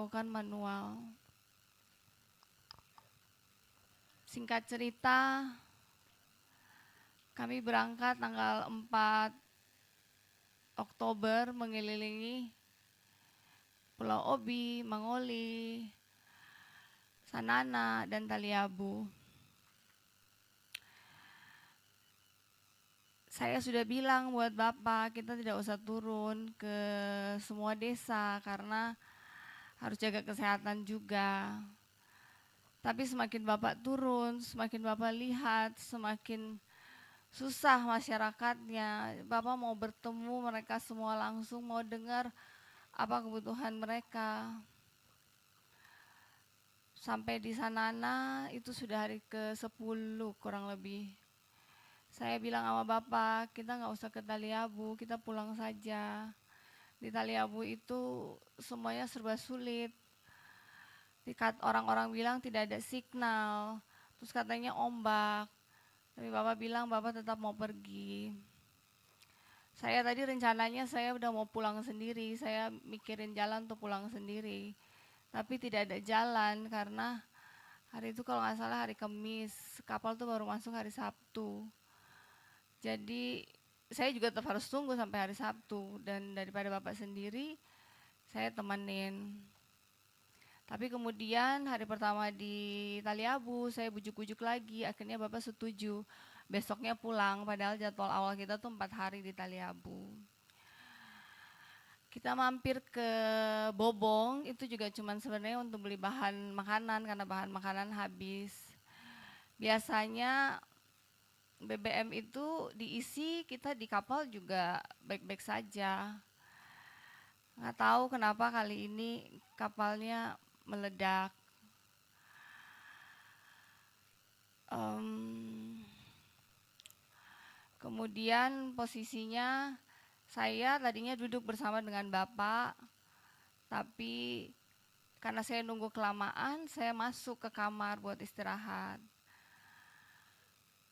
melakukan manual. Singkat cerita, kami berangkat tanggal 4 Oktober mengelilingi Pulau Obi, Mangoli, Sanana, dan Taliabu. Saya sudah bilang buat Bapak, kita tidak usah turun ke semua desa karena harus jaga kesehatan juga. Tapi semakin Bapak turun, semakin Bapak lihat, semakin susah masyarakatnya. Bapak mau bertemu mereka semua langsung, mau dengar apa kebutuhan mereka. Sampai di Sanana itu sudah hari ke-10 kurang lebih. Saya bilang sama Bapak, kita nggak usah ke Taliabu, kita pulang saja. Di Taliabu itu semuanya serba sulit. Orang-orang bilang tidak ada signal, terus katanya ombak. Tapi Bapak bilang Bapak tetap mau pergi. Saya tadi rencananya saya udah mau pulang sendiri, saya mikirin jalan untuk pulang sendiri. Tapi tidak ada jalan karena hari itu kalau nggak salah hari Kamis, kapal tuh baru masuk hari Sabtu. Jadi saya juga tetap harus tunggu sampai hari Sabtu, dan daripada Bapak sendiri, saya temenin. Tapi kemudian hari pertama di Taliabu, saya bujuk-bujuk lagi, akhirnya Bapak setuju. Besoknya pulang, padahal jadwal awal kita tuh 4 hari di Taliabu. Kita mampir ke Bobong, itu juga cuman sebenarnya untuk beli bahan makanan, karena bahan makanan habis. Biasanya BBM itu diisi, kita di kapal juga baik-baik saja. Nggak tahu kenapa kali ini kapalnya meledak. Kemudian posisinya saya tadinya duduk bersama dengan Bapak, tapi karena saya nunggu kelamaan, saya masuk ke kamar buat istirahat.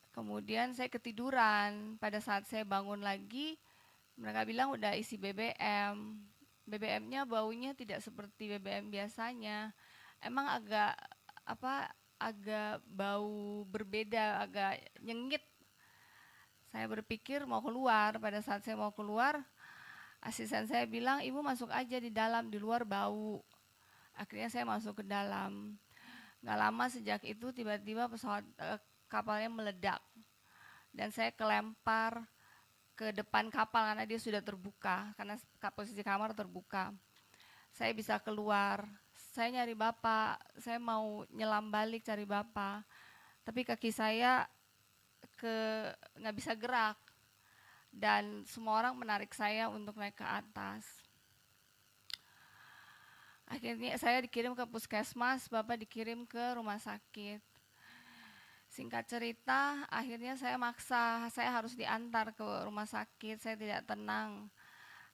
Kemudian saya ketiduran. Pada saat saya bangun lagi, mereka bilang udah isi BBM. BBM-nya baunya tidak seperti BBM biasanya. Emang agak bau berbeda, agak nyengit. Saya berpikir mau keluar. Pada saat saya mau keluar, asisten saya bilang, ibu masuk aja di dalam, di luar bau. Akhirnya saya masuk ke dalam. Gak lama sejak itu tiba-tiba kapalnya meledak. Dan saya kelempar ke depan kapal karena dia sudah terbuka, karena posisi kamar terbuka. Saya bisa keluar, saya nyari Bapak, saya mau nyelam balik cari Bapak. Tapi kaki saya nggak bisa gerak. Dan semua orang menarik saya untuk naik ke atas. Akhirnya saya dikirim ke puskesmas, Bapak dikirim ke rumah sakit. Singkat cerita, akhirnya saya maksa, saya harus diantar ke rumah sakit, saya tidak tenang.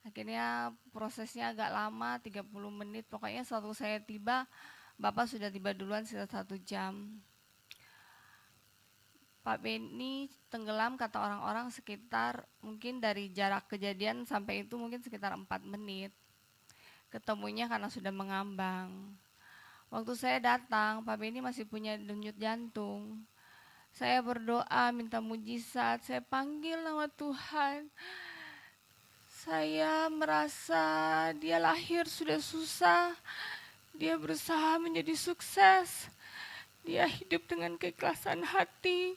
Akhirnya prosesnya agak lama, 30 menit, pokoknya waktu saya tiba, Bapak sudah tiba duluan sekitar 1 jam. Pak Beni tenggelam kata orang-orang sekitar, mungkin dari jarak kejadian sampai itu mungkin sekitar 4 menit. Ketemunya karena sudah mengambang. Waktu saya datang, Pak Beni masih punya denyut jantung. Saya berdoa, minta mujizat, saya panggil nama Tuhan. Saya merasa dia lahir sudah susah, dia berusaha menjadi sukses, dia hidup dengan keikhlasan hati,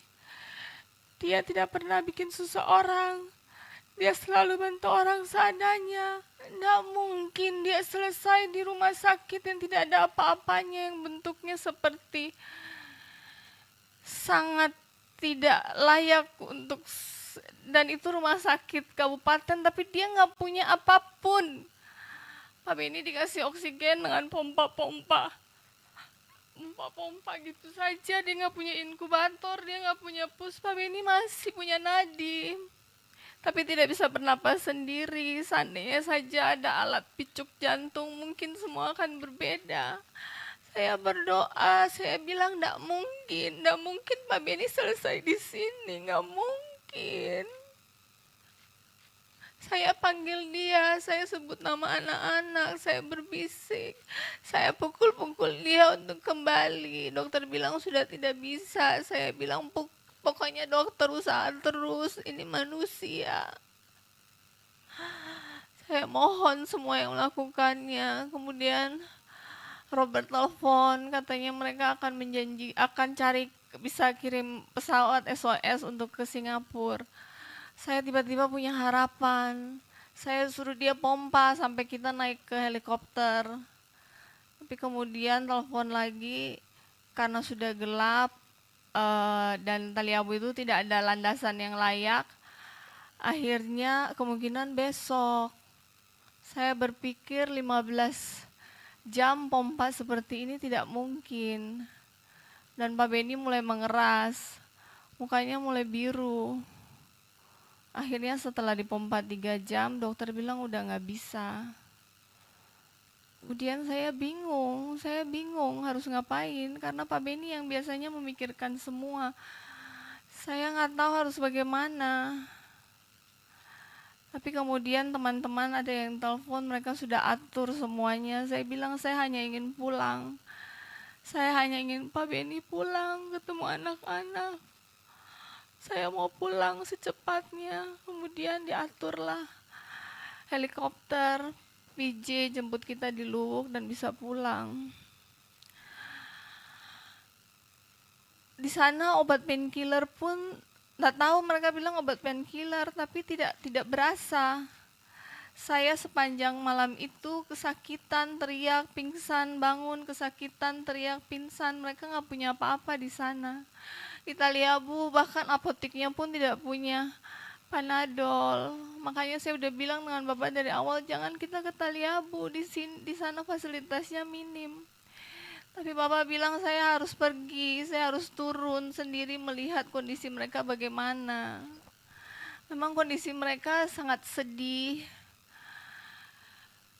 dia tidak pernah bikin susah orang, dia selalu bantu orang seadanya. Tidak mungkin dia selesai di rumah sakit yang tidak ada apa-apanya, yang bentuknya seperti sangat tidak layak untuk, dan itu rumah sakit kabupaten, tapi dia nggak punya apapun. Pak Beni dikasih oksigen dengan pompa-pompa gitu saja, dia nggak punya inkubator, dia nggak punya pus. Pak Beni masih punya nadi, tapi tidak bisa bernapas sendiri. Seandainya saja ada alat picuk jantung, mungkin semua akan berbeda. Saya berdoa, saya bilang tidak mungkin Pak Beni selesai di sini, nggak mungkin. Saya panggil dia, saya sebut nama anak-anak, saya berbisik, saya pukul-pukul dia untuk kembali. Dokter bilang sudah tidak bisa, saya bilang pokoknya dokter usaha terus, ini manusia. Saya mohon semua yang melakukannya. Kemudian Robert telepon, katanya mereka akan cari bisa kirim pesawat SOS untuk ke Singapura. Saya tiba-tiba punya harapan. Saya suruh dia pompa sampai kita naik ke helikopter. Tapi kemudian telepon lagi karena sudah gelap dan Tali Abu itu tidak ada landasan yang layak. Akhirnya kemungkinan besok. Saya berpikir 15 jam pompa seperti ini tidak mungkin. Dan Pak Beni mulai mengeras. Mukanya mulai biru. Akhirnya setelah dipompa 3 jam, dokter bilang udah nggak bisa. Kemudian saya bingung harus ngapain, karena Pak Beni yang biasanya memikirkan semua. Saya nggak tahu harus bagaimana. Tapi kemudian teman-teman ada yang telepon, mereka sudah atur semuanya. Saya bilang saya hanya ingin pulang. Saya hanya ingin Pak Beni pulang, ketemu anak-anak. Saya mau pulang secepatnya. Kemudian diaturlah helikopter PJ jemput kita di Luwuk dan bisa pulang. Di sana obat painkiller pun nggak tahu, mereka bilang obat painkiller, tapi tidak berasa. Saya sepanjang malam itu kesakitan, teriak, pingsan, bangun, kesakitan, teriak, pingsan. Mereka nggak punya apa-apa di sana. Di Tali Abu bahkan apoteknya pun tidak punya Panadol. Makanya saya udah bilang dengan Bapak dari awal, jangan kita ke Tali Abu, di sana fasilitasnya minim. Tapi Bapak bilang saya harus pergi, saya harus turun sendiri melihat kondisi mereka bagaimana. Memang kondisi mereka sangat sedih.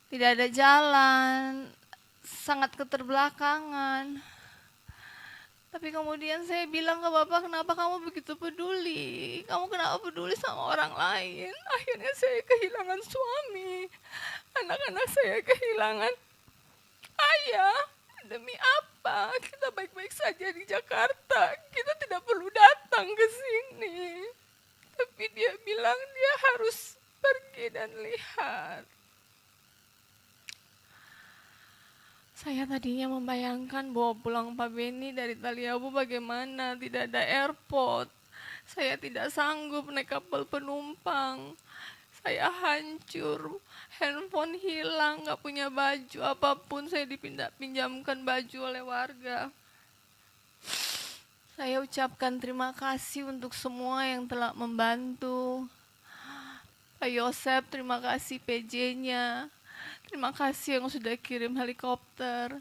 Tidak ada jalan, sangat keterbelakangan. Tapi kemudian saya bilang ke Bapak, kenapa kamu begitu peduli? Kamu kenapa peduli sama orang lain? Akhirnya saya kehilangan suami. Anak-anak saya kehilangan ayah. Demi apa? Kita baik-baik saja di Jakarta. Kita tidak perlu datang ke sini. Tapi dia bilang dia harus pergi dan lihat. Saya tadinya membayangkan bahwa pulang Pak Beni dari Tali Abu bagaimana, tidak ada airport. Saya tidak sanggup naik kapal penumpang. Saya hancur, handphone hilang, gak punya baju apapun, saya pinjamkan baju oleh warga. Saya ucapkan terima kasih untuk semua yang telah membantu. Pak Yosep, terima kasih PJ-nya. Terima kasih yang sudah kirim helikopter.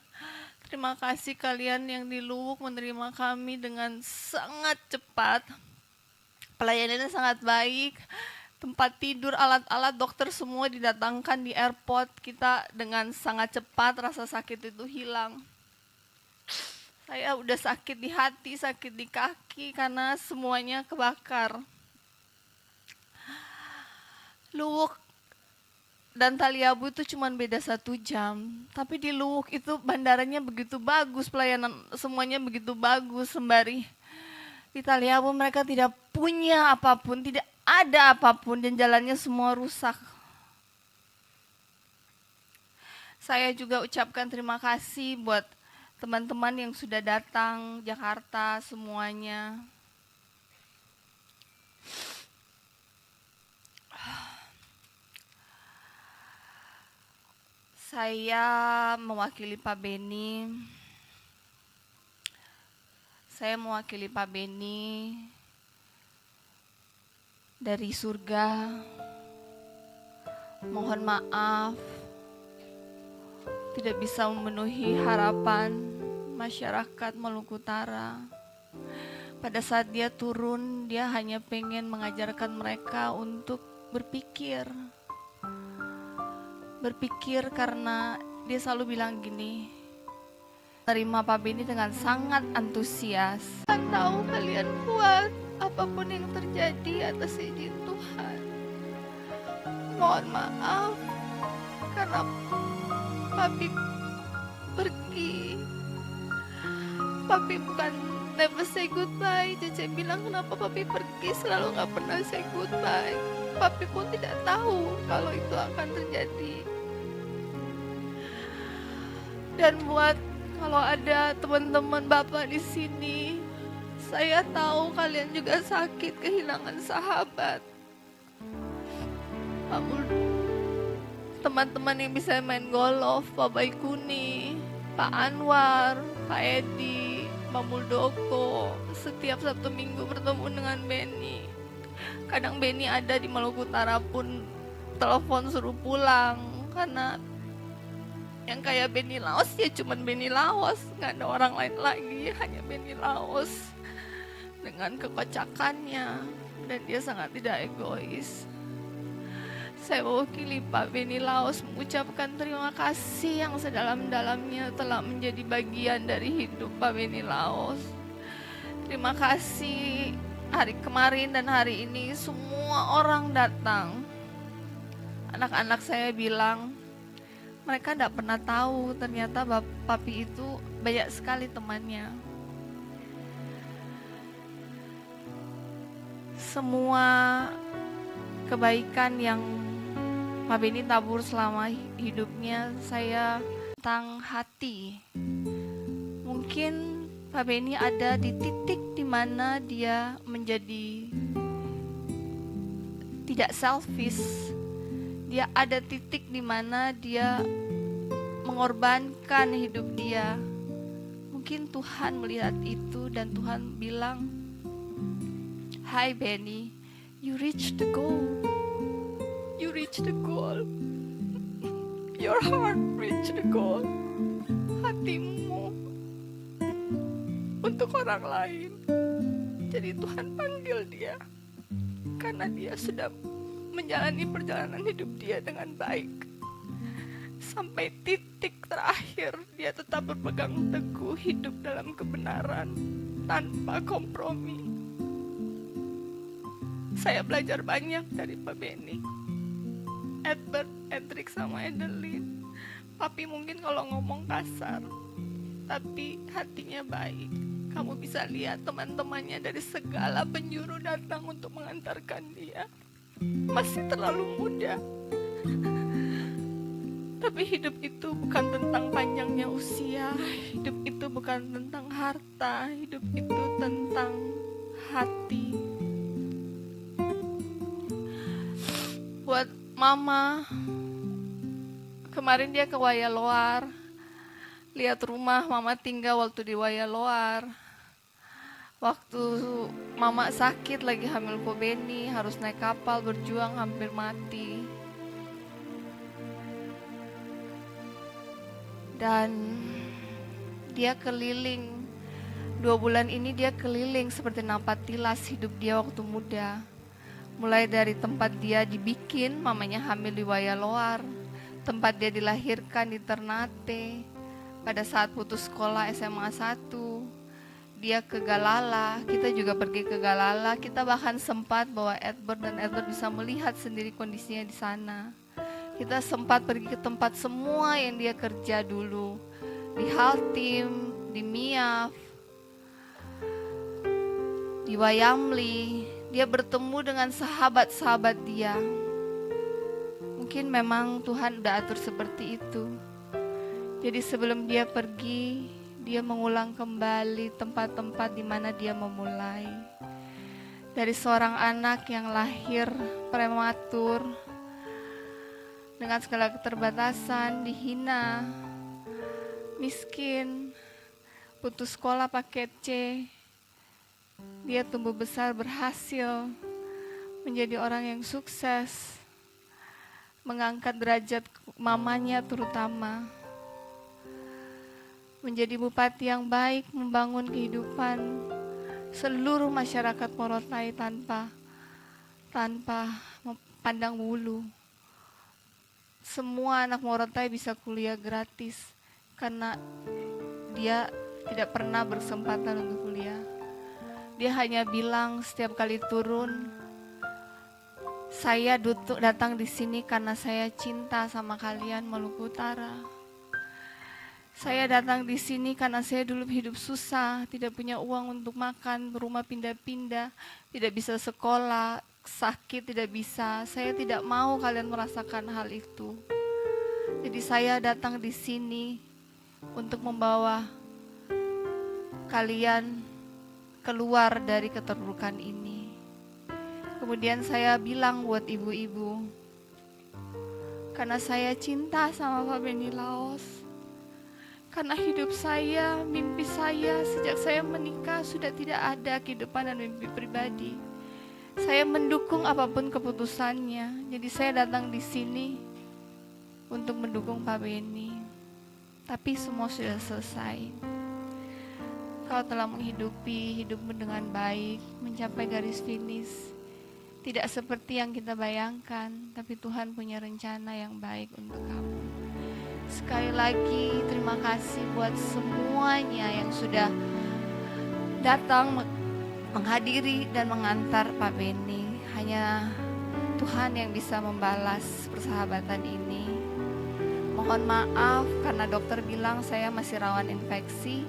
Terima kasih kalian yang di Luwuk menerima kami dengan sangat cepat. Pelayanannya sangat baik. Tempat tidur, alat-alat dokter semua didatangkan di airport. Kita dengan sangat cepat, rasa sakit itu hilang. Saya udah sakit di hati, sakit di kaki karena semuanya kebakar. Luwuk dan Tali Abu itu cuma beda 1 jam. Tapi di Luwuk itu bandaranya begitu bagus, pelayanan semuanya begitu bagus, sembari di Tali Abu mereka tidak punya apapun, tidak ada apapun, dan jalannya semua rusak. Saya juga ucapkan terima kasih buat teman-teman yang sudah datang Jakarta semuanya. Saya mewakili Pak Beni. Saya mewakili Pak Beni dari surga. Mohon maaf tidak bisa memenuhi harapan masyarakat Maluku Utara. Pada saat dia turun, dia hanya pengen mengajarkan mereka untuk berpikir. Berpikir karena dia selalu bilang gini, terima Pak Beni dengan sangat antusias. Saya tahu kalian kuat apapun yang terjadi atas izin Tuhan. mohon maaf karena papi pergi. Papi bukan never say goodbye. Cece bilang kenapa papi pergi selalu gak pernah say goodbye. Papi pun tidak tahu kalau itu akan terjadi. Dan buat kalau ada teman-teman Bapak di sini, saya tahu kalian juga sakit kehilangan sahabat. Pak teman-teman yang bisa main golf, Pak Baikuni, Pak Anwar, Pak Edi, Pak Muldoko, setiap Sabtu Minggu bertemu dengan Benny. Kadang Benny ada di Maluku Utara pun telepon suruh pulang, karena yang kayak Benny Laos ya cuman Benny Laos, gak ada orang lain lagi, hanya Benny Laos dengan kekocakannya, dan dia sangat tidak egois. Saya mewakili Pak Benny Laos mengucapkan terima kasih yang sedalam-dalamnya telah menjadi bagian dari hidup Pak Benny Laos. Terima kasih hari kemarin dan hari ini semua orang datang. Anak-anak saya bilang mereka tidak pernah tahu ternyata papi itu banyak sekali temannya. Semua kebaikan yang Pak Benny tabur selama hidupnya saya tentang hati. Mungkin Pak Benny ada di titik di mana dia menjadi tidak selfish. Dia ada titik di mana dia mengorbankan hidup dia. Mungkin Tuhan melihat itu dan Tuhan bilang, "Hai Benny, you reach the goal. You reach the goal. Your heart reach the goal." Hatimu untuk orang lain. Jadi Tuhan panggil dia karena dia sudah menjalani perjalanan hidup dia dengan baik. Sampai titik terakhir dia tetap berpegang teguh hidup dalam kebenaran tanpa kompromi. Saya belajar banyak dari Pak Benny, Edward, Edric, sama Edeline. Papi mungkin kalau ngomong kasar, tapi hatinya baik. Kamu bisa lihat teman-temannya dari segala penjuru datang untuk mengantarkan dia. Masih terlalu muda. Tapi hidup itu bukan tentang panjangnya usia. Hidup itu bukan tentang harta. Hidup itu tentang hati. Buat mama, kemarin dia ke Wayaloar, lihat rumah mama tinggal waktu di Wayaloar. Waktu mama sakit lagi hamil Ko Benny, harus naik kapal berjuang hampir mati. Dan dia keliling, 2 bulan ini dia keliling seperti napatilas hidup dia waktu muda. Mulai dari tempat dia dibikin, mamanya hamil di Wayaloar, tempat dia dilahirkan di Ternate. Pada saat putus sekolah SMA 1, dia ke Galala, kita juga pergi ke Galala. Kita bahkan sempat bawa Edward dan Edward bisa melihat sendiri kondisinya di sana. Kita sempat pergi ke tempat semua yang dia kerja dulu, di Haltim, di Miaf, di Wayamli. Dia bertemu dengan sahabat-sahabat dia. Mungkin memang Tuhan udah atur seperti itu. Jadi sebelum dia pergi, dia mengulang kembali tempat-tempat di mana dia memulai. Dari seorang anak yang lahir prematur, dengan segala keterbatasan, dihina, miskin, putus sekolah paket C. Dia tumbuh besar berhasil menjadi orang yang sukses, mengangkat derajat mamanya terutama, menjadi bupati yang baik, membangun kehidupan seluruh masyarakat Morotai tanpa pandang bulu. Semua anak Morotai bisa kuliah gratis karena dia tidak pernah berkesempatan untuk kuliah. Dia hanya bilang setiap kali turun, Saya datang di sini karena saya cinta sama kalian Maluku Utara. Saya datang di sini karena saya dulu hidup susah, tidak punya uang untuk makan, berumah pindah-pindah, tidak bisa sekolah, sakit tidak bisa. Saya tidak mau kalian merasakan hal itu. Jadi saya datang di sini untuk membawa kalian keluar dari keterpurukan ini. Kemudian saya bilang buat ibu-ibu, karena saya cinta sama Pak Benny Laos, karena hidup saya, mimpi saya sejak saya menikah sudah tidak ada kehidupan dan mimpi pribadi. Saya mendukung apapun keputusannya. Jadi saya datang di sini untuk mendukung Pak Benny. Tapi semua sudah selesai. Kau telah menghidupi hidupmu dengan baik, mencapai garis finish. Tidak seperti yang kita bayangkan, tapi Tuhan punya rencana yang baik untuk kamu. Sekali lagi terima kasih buat semuanya yang sudah datang menghadiri dan mengantar Pak Benny. Hanya Tuhan yang bisa membalas persahabatan ini. Mohon maaf karena dokter bilang saya masih rawan infeksi,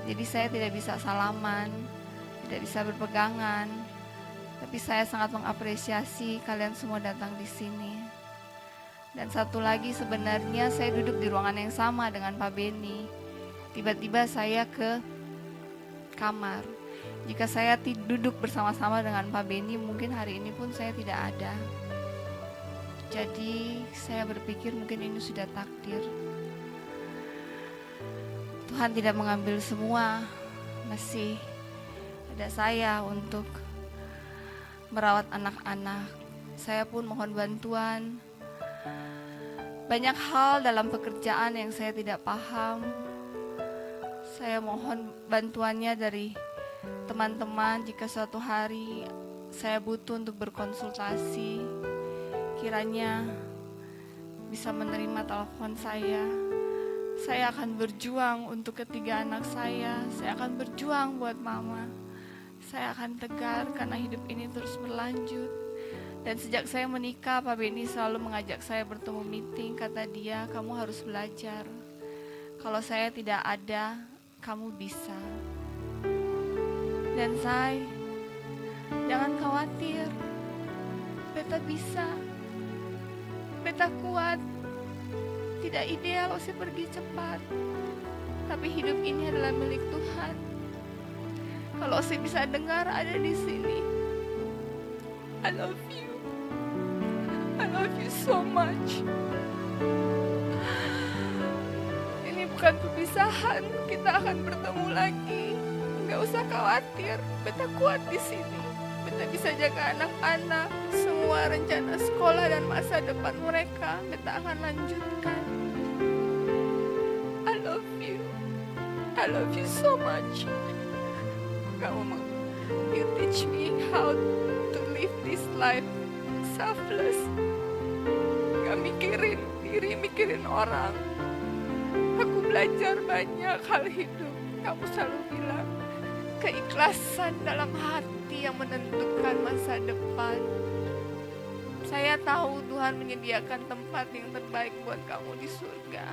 jadi saya tidak bisa salaman, tidak bisa berpegangan. Tapi saya sangat mengapresiasi kalian semua datang di sini. Dan satu lagi, sebenarnya saya duduk di ruangan yang sama dengan Pak Benny. Tiba-tiba saya ke kamar. Jika saya duduk bersama-sama dengan Pak Benny, mungkin hari ini pun saya tidak ada. Jadi saya berpikir mungkin ini sudah takdir. Tuhan tidak mengambil semua, masih ada saya untuk merawat anak-anak. Saya pun mohon bantuan. Banyak hal dalam pekerjaan yang saya tidak paham. Saya mohon bantuannya dari teman-teman jika suatu hari saya butuh untuk berkonsultasi. Kiranya bisa menerima telepon saya. Saya akan berjuang untuk ketiga anak saya. Saya akan berjuang buat mama. Saya akan tegar karena hidup ini terus berlanjut. Dan sejak saya menikah, Pak Benny selalu mengajak saya bertemu meeting. Kata dia, kamu harus belajar. Kalau saya tidak ada, kamu bisa. Dan saya, jangan khawatir. Beta bisa. Beta kuat. Tidak ideal saya pergi cepat. Tapi hidup ini adalah milik Tuhan. Kalau saya bisa dengar ada di sini, I love you. I love you so much. Ini bukan perpisahan, kita akan bertemu lagi. Gak usah khawatir, beta kuat di sini. Beta bisa jaga anak-anak, semua rencana sekolah dan masa depan mereka, beta akan lanjutkan. I love you. I love you so much. You teach me how to live this life selfless. Gak mikirin diri, mikirin orang. Aku belajar banyak hal hidup. Kamu selalu bilang keikhlasan dalam hati yang menentukan masa depan. Saya tahu Tuhan menyediakan tempat yang terbaik buat kamu di surga.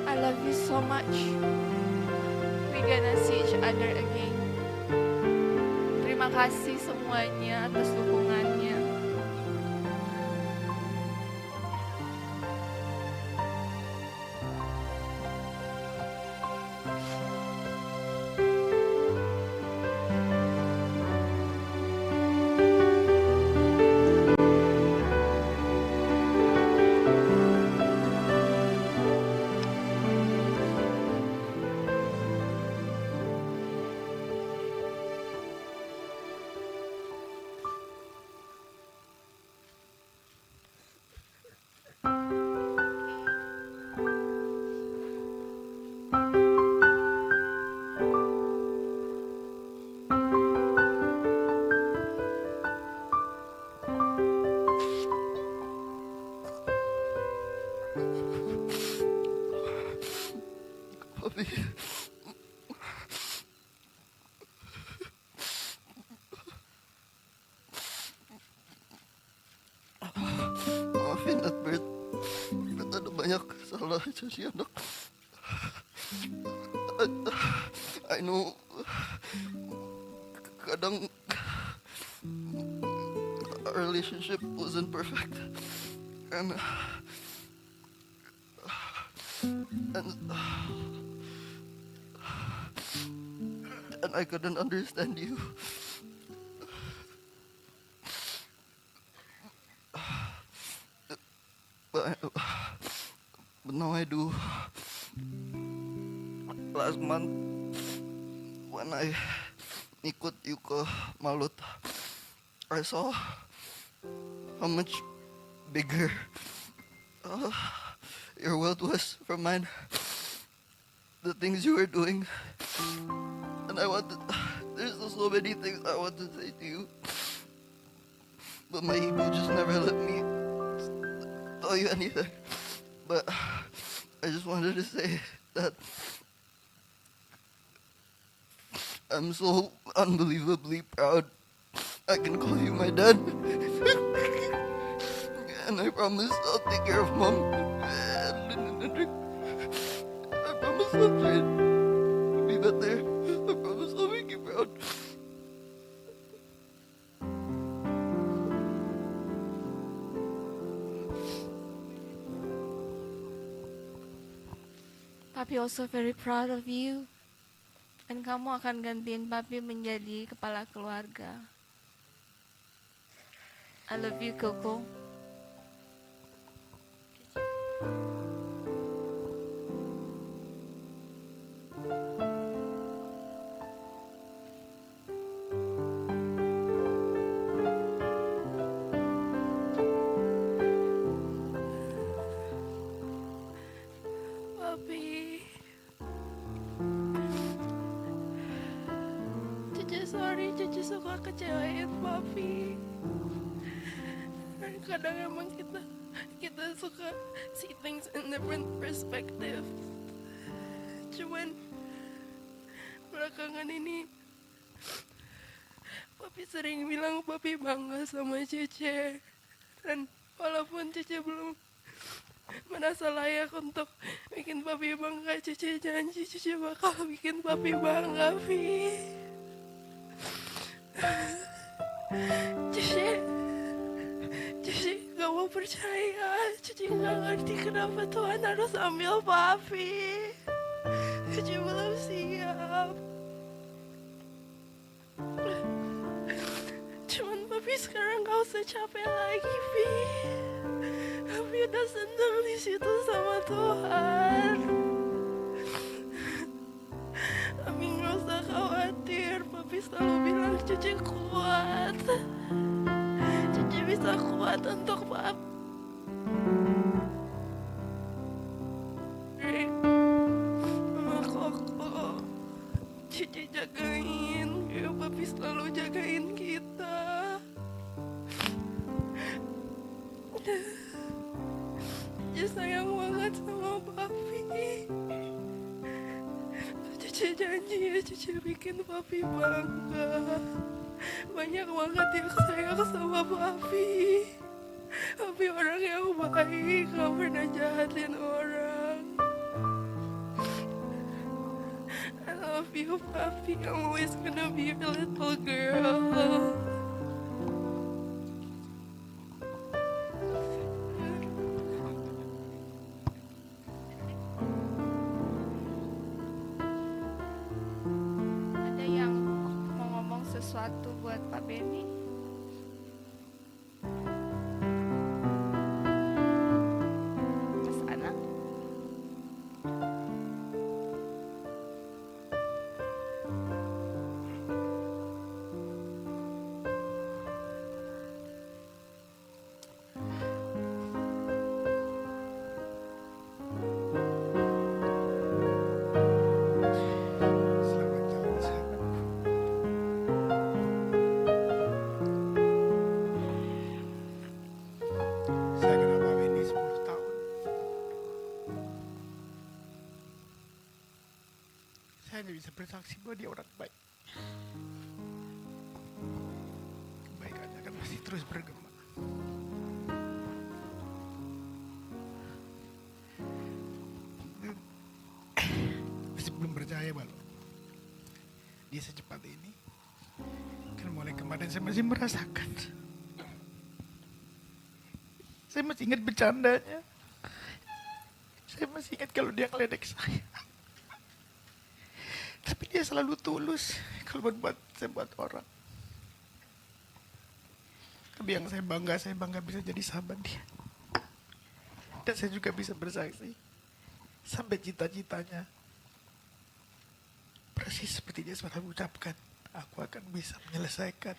I love you so much. We gonna see each other again. Terima kasih semuanya atas dukungannya. banyak salah jadi anak. I know kadang our relationship wasn't perfect, and and and I couldn't understand you. But now I do. Last month when I ikut you ke Malut, I saw how much bigger your world was from mine. The things you were doing, and there's so many things I want to say to you, but my ego just never let me tell you anything. But I just wanted to say that I'm so unbelievably proud I can call you my dad. And I promise I'll take care of mom. And I promise I'll try to be better. I promise I'll make you proud. Papi also very proud of you. Dan kamu akan gantiin Papi menjadi kepala keluarga. I love you, Coco. Papi, Cucu sorry, Cucu suka kecewain Papi. Dan kadang emang kita suka see things in different perspective. Cuman belakangan ini Papi sering bilang Papi bangga sama Cece. Dan walaupun Cece belum merasa layak untuk bikin Papi bangga, Cece janji Cece bakal bikin Papi bangga, Vi. Cece gak mau percaya, Cece gak ngerti kenapa Tuhan harus ambil Papi. Cece belum siap. Cuman Papi sekarang gak usah capek lagi, Vi. Papi udah seneng di situ sama Tuhan. Papi gak usah khawatir. Papi selalu bilang Cuci kuat. Cuci bisa kuat untuk Papi. Mama Koko, Cuci jagain. Ya, Papi selalu jagain kita. Cuci sayang banget sama Papi. Cuci janji ya, Cuci bikin Papi bangga. Banyak banget yang sayang sama Papi. Papi orang yang baik, gak pernah jahatin orang. I love you, Papi. I'm always gonna be your little girl. Ada yang mau ngomong sesuatu buat Pak Benny? Mas Ana? Selamat jalan sahabat. Saya kenal Pak Wendy 10 tahun. Saya hanya bisa bersaksi bahwa dia orang baik. Kebaikannya akan masih terus bergema. percaya Balo, dia secepat ini. Kan mulai kemarin saya masih merasakan. Saya masih ingat bercandanya. Saya masih ingat kalau dia ngeledek saya. Tapi dia selalu tulus kalau saya buat orang. Tapi yang saya bangga bisa jadi sahabat dia. Dan saya juga bisa bersaksi. Sampai cita-citanya. Persis seperti dia selalu ucapkan. Aku akan bisa menyelesaikan.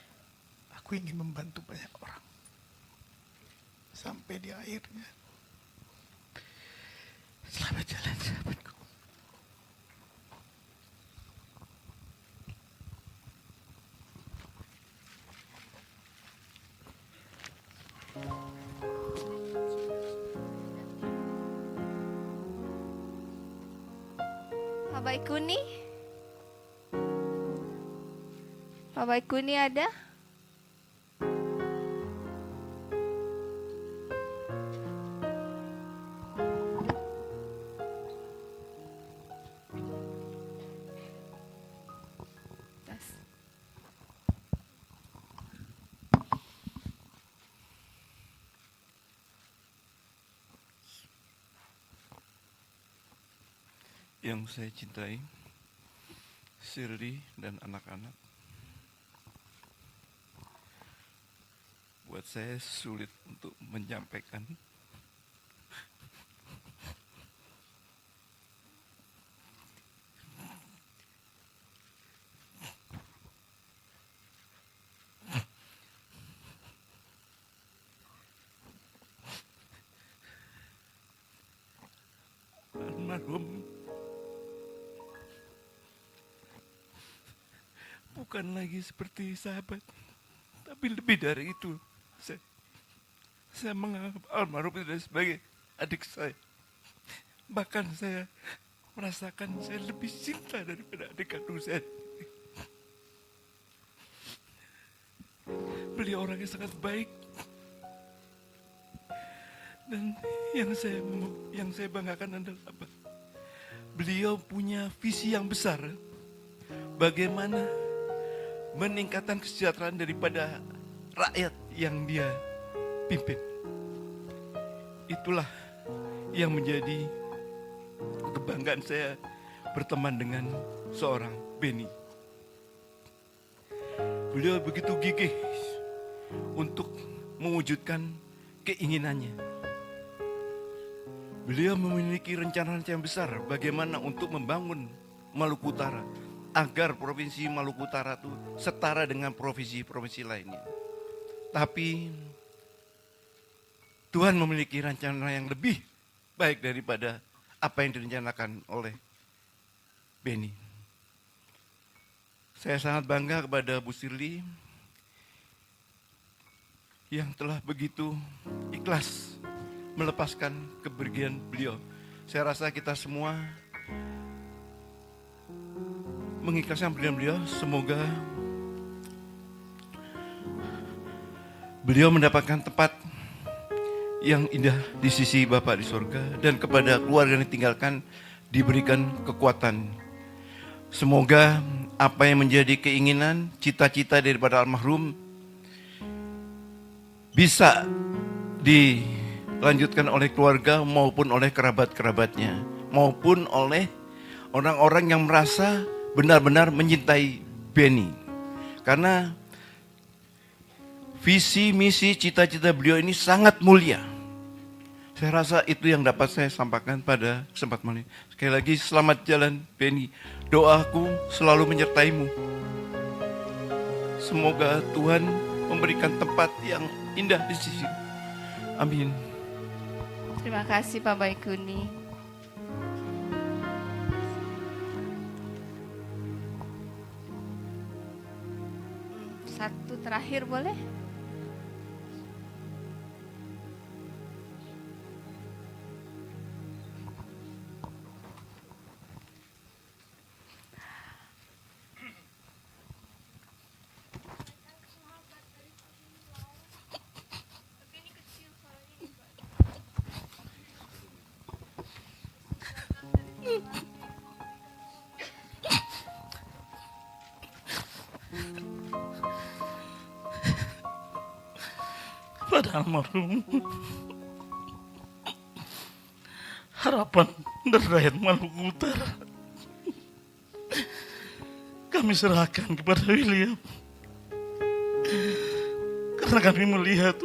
Aku ingin membantu banyak orang. Sampai di akhirnya. Selamat jalan sahabatku. Pak Baikuni? Pak Baikuni ada? Tes. Yang saya cintai, Shirley dan anak-anak. Buat saya sulit untuk menyampaikan. Almarhum bukan lagi seperti sahabat, tapi lebih dari itu. Saya menganggap almarhum itu sebagai adik saya. Bahkan saya merasakan saya lebih cinta daripada adik kandung saya. Beliau orang yang sangat baik. Dan yang saya banggakan adalah apa? Beliau punya visi yang besar. Bagaimana meningkatkan kesejahteraan daripada rakyat yang dia pimpin. Itulah yang menjadi kebanggaan saya berteman dengan seorang Benny. Beliau begitu gigih untuk mewujudkan keinginannya. Beliau memiliki rencana-rencana yang besar bagaimana untuk membangun Maluku Utara agar provinsi Maluku Utara itu setara dengan provinsi-provinsi lainnya. Tapi Tuhan memiliki rencana yang lebih baik daripada apa yang direncanakan oleh Benny. Saya sangat bangga kepada Bu Shirley yang telah begitu ikhlas melepaskan kepergian beliau. Saya rasa kita semua mengikhlaskan kepergian beliau. Semoga beliau mendapatkan tempat yang indah di sisi Bapa di surga, dan kepada keluarga yang ditinggalkan diberikan kekuatan. Semoga apa yang menjadi keinginan, cita-cita daripada almarhum bisa dilanjutkan oleh keluarga maupun oleh kerabat-kerabatnya, maupun oleh orang-orang yang merasa benar-benar mencintai Benny. Karena visi, misi, cita-cita beliau ini sangat mulia. Saya rasa itu yang dapat saya sampaikan pada kesempatan ini. Sekali lagi selamat jalan Benny. Doaku selalu menyertaimu. Semoga Tuhan memberikan tempat yang indah di sisi. Amin. Terima kasih Pak Baikuni. Satu terakhir boleh? kepada almarhum, harapan dan rakyat Maluku Utara kami serahkan kepada beliau. Karena kami melihat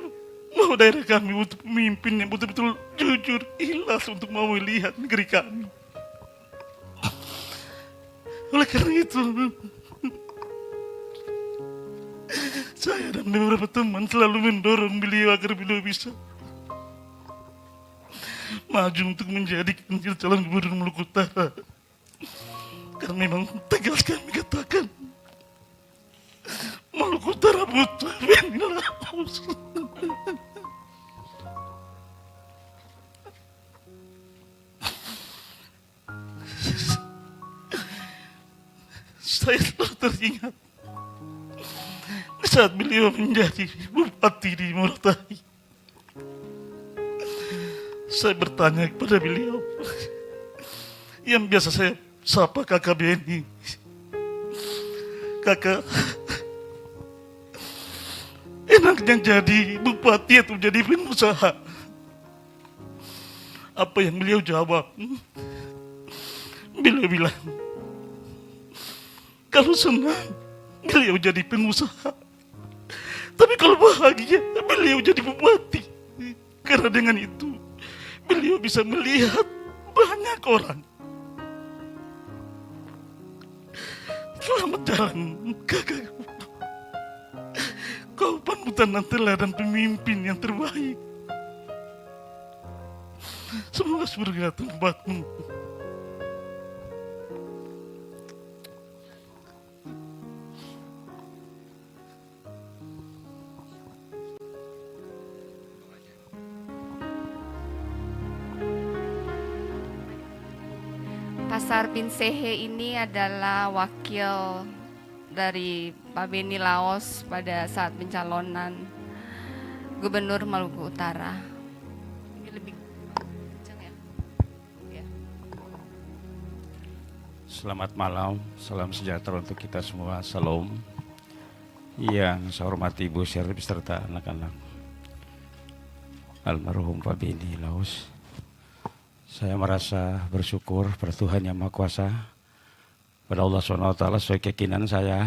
bahwa daerah kami butuh pemimpin yang betul-betul jujur, ikhlas untuk mau melihat negeri kami. Oleh karena itu, saya dan beberapa teman selalu mendorong beliau agar beliau bisa maju untuk menjadi calon gubernur Maluku Utara. Karena memang tegas kami katakan, Maluku Utara butuh Benny Laos. Saya selalu teringat saat beliau menjadi bupati di Morotai. Saya bertanya kepada beliau yang biasa saya sapa kakak Benny. Kakak, enaknya jadi bupati atau jadi pengusaha? Apa yang beliau jawab? Beliau bilang, kalau senang, beliau jadi pengusaha. Tapi kalau bahagia, beliau jadi bupati. Karena dengan itu, beliau bisa melihat banyak orang. Selamat jalan, kakak. Kau panutan dan teladan pemimpin yang terbaik. Semoga surga tempatmu. Pasar bin Sehe ini adalah wakil dari Pak Benny Laos pada saat pencalonan Gubernur Maluku Utara. Ini lebih kencang ya? Ya. Selamat malam, salam sejahtera untuk kita semua, salam. Yang saya hormati Ibu Sherly beserta anak-anak almarhum Pak Benny Laos. Saya merasa bersyukur pada Tuhan Yang Maha Kuasa, pada Allah SWT. Sesuai keyakinan saya,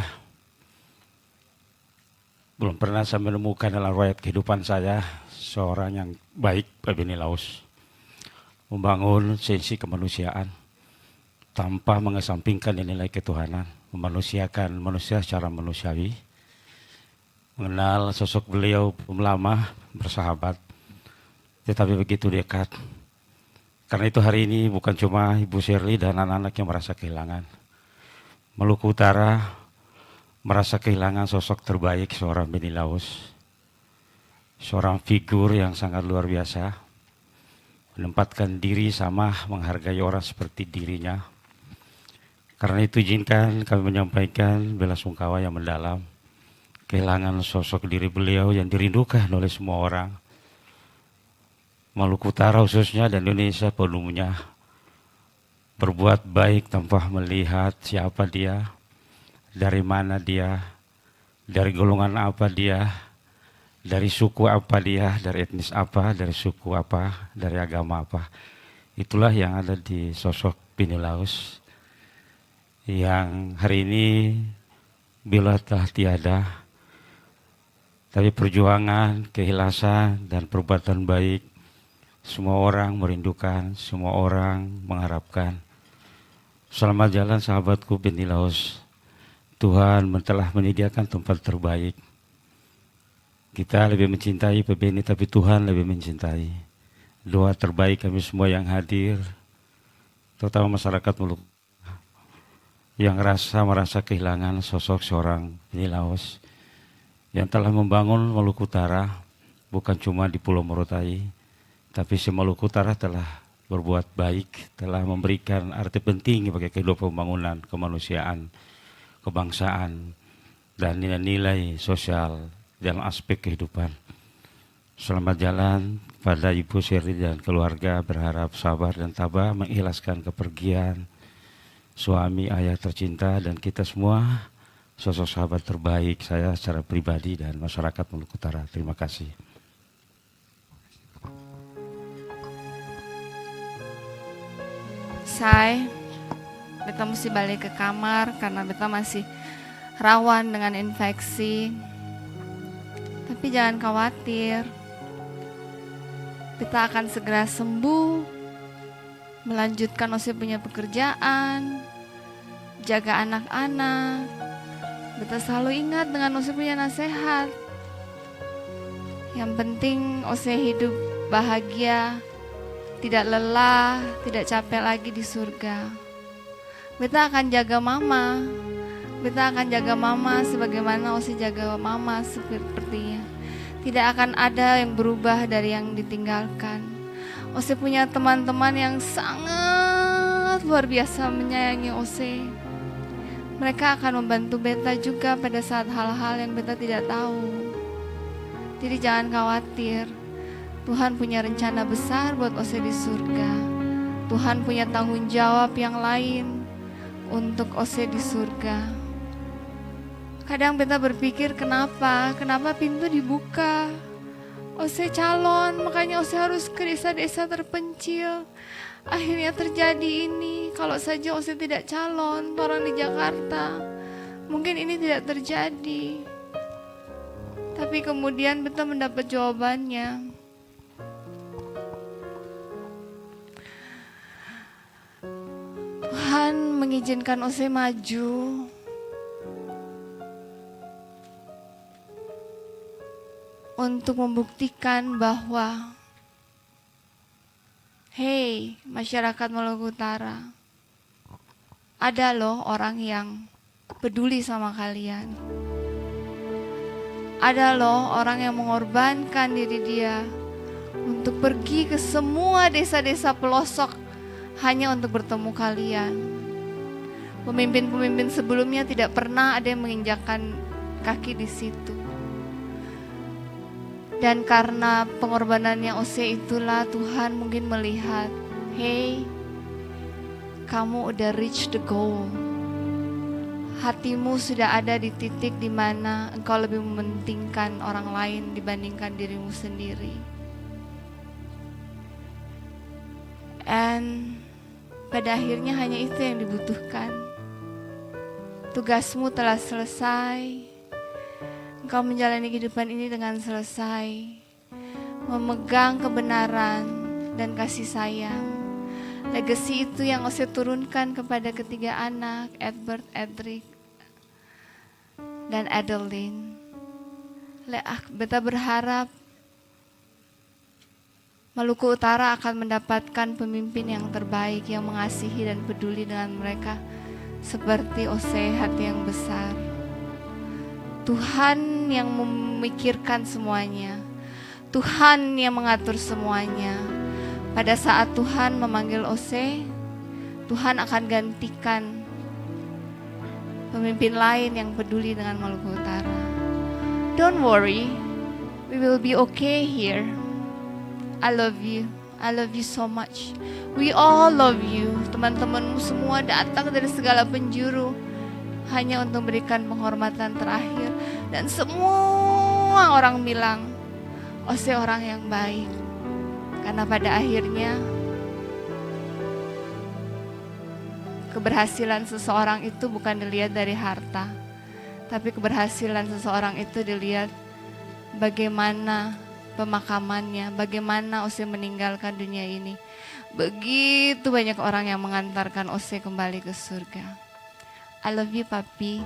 belum pernah saya menemukan dalam riwayat kehidupan saya seorang yang baik, Pak Benny Laos, membangun sensi kemanusiaan tanpa mengesampingkan nilai ketuhanan, memanusiakan manusia secara manusiawi. Mengenal sosok beliau belum lama, bersahabat, tetapi begitu dekat. Karena itu hari ini bukan cuma Ibu Sherly dan anak-anak yang merasa kehilangan. Maluku Utara merasa kehilangan sosok terbaik seorang Benny Laos. Seorang figur yang sangat luar biasa. Menempatkan diri sama menghargai orang seperti dirinya. Karena itu izinkan kami menyampaikan belasungkawa yang mendalam. Kehilangan sosok diri beliau yang dirindukan oleh semua orang. Maluku Utara khususnya dan Indonesia penuhnya berbuat baik tanpa melihat siapa dia, dari mana dia, dari golongan apa dia, dari suku apa dia, dari etnis apa, dari suku apa, dari agama apa. Itulah yang ada di sosok Benny Laos yang hari ini bila telah tiada, tapi perjuangan, keikhlasan dan perbuatan baik semua orang merindukan, semua orang mengharapkan. Selamat jalan sahabatku Benny Laos. Tuhan telah menyediakan tempat terbaik. Kita lebih mencintai Pak Benny, tapi Tuhan lebih mencintai. Doa terbaik kami semua yang hadir, terutama masyarakat Maluku yang merasa kehilangan sosok seorang Benny Laos yang telah membangun Maluku Utara, bukan cuma di Pulau Morotai, tapi si Maluku Utara telah berbuat baik, telah memberikan arti penting bagi kehidupan pembangunan, kemanusiaan, kebangsaan, dan nilai-nilai sosial dalam aspek kehidupan. Selamat jalan pada Ibu Sherly dan keluarga, berharap sabar dan tabah mengikhlaskan kepergian suami, ayah tercinta, dan kita semua sosok sahabat terbaik saya secara pribadi dan masyarakat Maluku Utara. Terima kasih. selesai, beta mesti balik ke kamar karena beta masih rawan dengan infeksi. Tapi jangan khawatir, beta akan segera sembuh, melanjutkan Ose punya pekerjaan, jaga anak-anak. Beta selalu ingat dengan Ose punya nasihat. Yang penting Ose hidup bahagia, tidak lelah, tidak capek lagi di surga. Beta akan jaga mama. Beta akan jaga mama sebagaimana Ose jaga mama sepertinya. Tidak akan ada yang berubah dari yang ditinggalkan. Ose punya teman-teman yang sangat luar biasa menyayangi Ose. Mereka akan membantu beta juga pada saat hal-hal yang beta tidak tahu. Jadi jangan khawatir. Tuhan punya rencana besar buat Ose di surga. Tuhan punya tanggung jawab yang lain untuk Ose di surga. Kadang beta berpikir kenapa pintu dibuka. Ose calon, makanya Ose harus ke desa-desa terpencil. Akhirnya terjadi ini. Kalau saja Ose tidak calon, orang di Jakarta, mungkin ini tidak terjadi. Tapi kemudian beta mendapat jawabannya. Tuhan mengizinkan Ose maju untuk membuktikan bahwa hey, masyarakat Maluku Utara, ada loh orang yang peduli sama kalian. Ada loh orang yang mengorbankan diri dia untuk pergi ke semua desa-desa pelosok hanya untuk bertemu kalian. Pemimpin-pemimpin sebelumnya tidak pernah ada yang menginjakkan kaki di situ. Dan karena pengorbanannya Ose itulah Tuhan mungkin melihat, hey, kamu udah reach the goal. Hatimu sudah ada di titik di mana engkau lebih mementingkan orang lain dibandingkan dirimu sendiri. And pada akhirnya hanya itu yang dibutuhkan. Tugasmu telah selesai. Engkau menjalani kehidupan ini dengan selesai. Memegang kebenaran dan kasih sayang. Legasi itu yang Ose turunkan kepada ketiga anak, Edward, Edric, dan Adeline. Beta berharap Maluku Utara akan mendapatkan pemimpin yang terbaik, yang mengasihi dan peduli dengan mereka seperti Ose, hati yang besar. Tuhan yang memikirkan semuanya. Tuhan yang mengatur semuanya. Pada saat Tuhan memanggil Ose, Tuhan akan gantikan pemimpin lain yang peduli dengan Maluku Utara. Don't worry, we will be okay here. I love you. I love you so much. We all love you. Teman-temanmu semua datang dari segala penjuru hanya untuk memberikan penghormatan terakhir. Dan semua orang bilang, Ose orang yang baik. Karena pada akhirnya keberhasilan seseorang itu bukan dilihat dari harta, tapi keberhasilan seseorang itu dilihat bagaimana pemakamannya, bagaimana Ose meninggalkan dunia ini. Begitu banyak orang yang mengantarkan Ose kembali ke surga. I love you, Papi.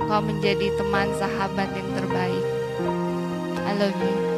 Kau menjadi teman sahabat yang terbaik. I love you.